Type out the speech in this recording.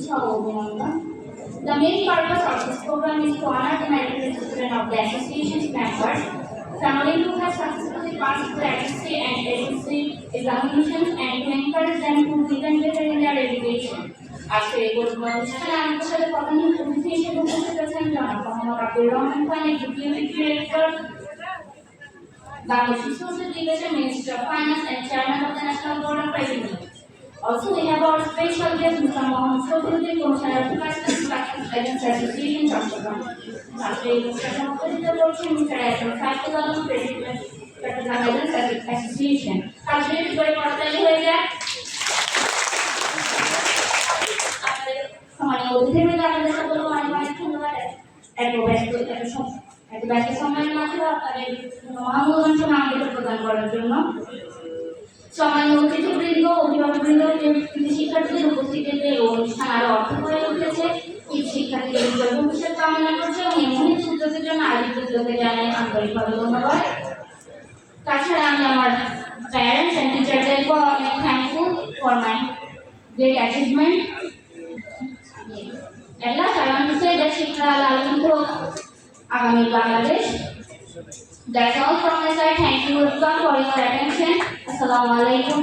The main purpose of this program is to honor the merit students of the association's members, family who have successfully passed the SSC and SSC examinations, and to encourage them to even better in their education. আজকে এই অনুষ্ঠানে আমাদের সাথে প্রধান অতিথি হিসেবে উপস্থিত আছেন জনাব Mohammad Abdur Rahman Khan, executive director, Bangladesh Resources Division, Minister of Finance, and Chairman of the National Board of Revenue. Also, we have our special guest, Mr. Mohammad Sofiuddin, Commissioner of Customs Agents Association, Chhattisgarh. After a discussion of the portion, Mr. Ashram Saifullah, President of Chhattisgarh Agents Association. Actually, it's very important to hear that. Somebody over here, we got a couple of my ধন্যবাদ এত ব্যস্ত সময়ের মাঝে আপনাদের মহামূল্যবান সময় আমাদের প্রদান করার জন্য। সম্মানীয় অতিথিবৃন্দ, অভিভাবকবৃন্দ, শিক্ষার্থীদের উপস্থিতিতে এই অনুষ্ঠান আরো অর্থ হয়ে উঠেছে। এই শিক্ষার্থীদের ভবিষ্যৎ কামনা করছে এবং এমনই উদ্যোগের জন্য আয়োজিত উদ্যোগে জানাই আন্তরিকভাবে ধন্যবাদ। তাছাড়া আমি আমার প্যারেন্টস অ্যান্ড টিচারদেরকেও অনেক thankful for my great achievement. At last, I want to say that Shikha Lalinko Agami Bangladesh. That's all from my side. Thank you for your attention. Assalamu alaikum.